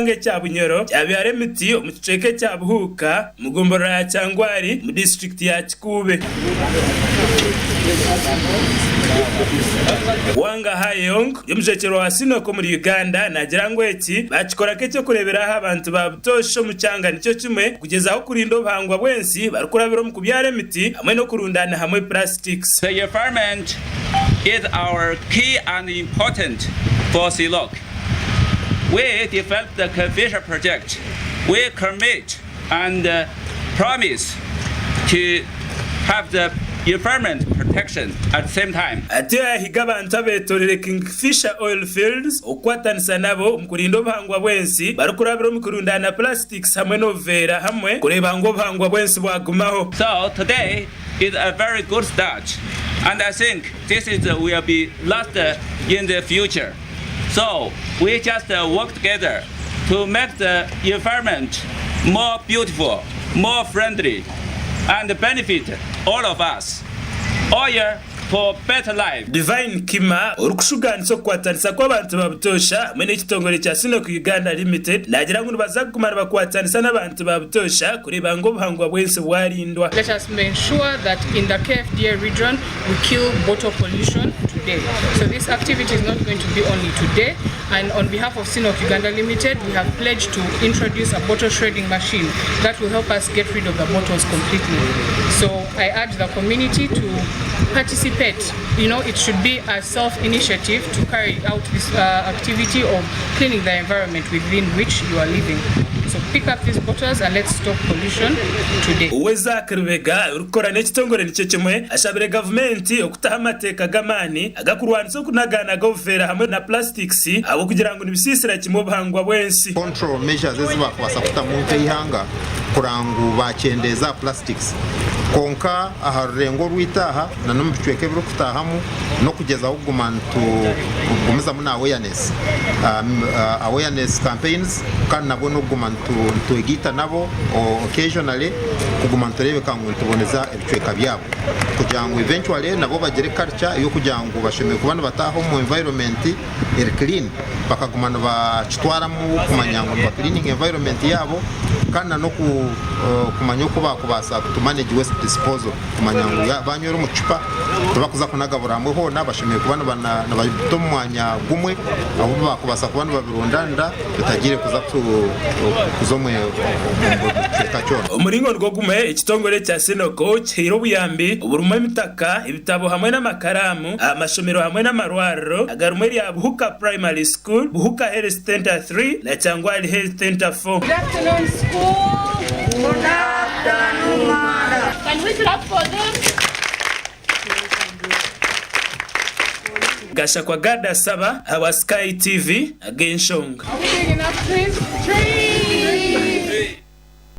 kihange cya Bunyoro cyabyara emiti mu kiceke cya Buhuka mu gombora ya Cyangwari mu district ya Kikuube. Wanga Hayong yomujekero wa CNOOC muri Uganda nagira ngo eki bakikora ke cyo kureberaho abantu babutosho mu cyanga nicyo kimwe kugeza aho Okurinda obuhangwa bwensi barukurabira mu kubyara emiti hamwe no kurundana hamwe plastics. The environment is our key and important for CNOOC. We developed the Kikuube project. We commit and promise to have the environment protection at the same time. Atia higabantu abetorere Kingfisher oil fields okwatanisa nabo mu kurinda obuhangwa bwensi barukurabira mu kurundana plastics hamwe no vera hamwe kureba ngo obuhangwa bwensi bwagumaho. So today is a very good start, and I think this will be last in the future. So we just work together to make the environment more beautiful, more friendly, and benefit all of us. All year for better life. Divine Kima urukushuganitso kwatanisa kw'abantu babutosha mwene ekitongole kya CNOOC Uganda Limited nagira ngo bazakumara bakwatanisa n'abantu babutosha kureba ngo obuhangwa bwensi bwarindwa. Let us make sure that in the KFDA region we kill bottle pollution today. So this activity is not going to be only today, and on behalf of CNOOC Uganda Limited we have pledged to introduce a bottle shredding machine that will help us get rid of the bottles completely. So I urge the community to participate. You know, it should be a self-initiative to carry out this activity of cleaning the environment within which you are living. So pick up these bottles and let's stop pollution today. Uweza kirubega urukora n'ekitongole nicyo kimwe ashabire government okutaha amateka gamani agakurwanisa kunagana govera hamwe na plastics abo kugira ngo nibisisira kimwe obuhangwa bwensi. Control measures ezibakwasa kutamuntu ihanga kurangu bakendeza plastics konka aharengo rwitaha na no mbichweke biro kutahamu no kugeza ugumantu gumiza muna awareness campaigns kandi nabo no gumantu twegita nabo occasionally kugumantu rebe kangu tuboneza ebichweka byabo kugira ngo eventually nabo bagere culture yo kugira ngo basheme kubana bataho mu environment iri clean bakagumana bacitwara mu kumanya ngo ba cleaning environment yabo kandi no kumanya ko bakubasa to manage waste disposal kumanya ngo banyoro mu cupa tubakuza kunagabura hamwe ho nabashimiye kubana batomwanya gumwe abo bakubasa kubana babirundanda bitagire kuza kuzomwe cyo umuringo rwo gume ekitongole cya CNOOC kiro buyambi uburuma imitaka ibitabo hamwe n'amakaramu amashomero hamwe n'amarwariro agarumwe ya Buhuka Primary School, Buhuka Health Center 3 na Cyangwari Health Center 4. Good afternoon, school. Good afternoon, mother. Can we clap for them? Gasha kwa Gada Saba, our Sky TV, again Shong. Are we big enough, please? 3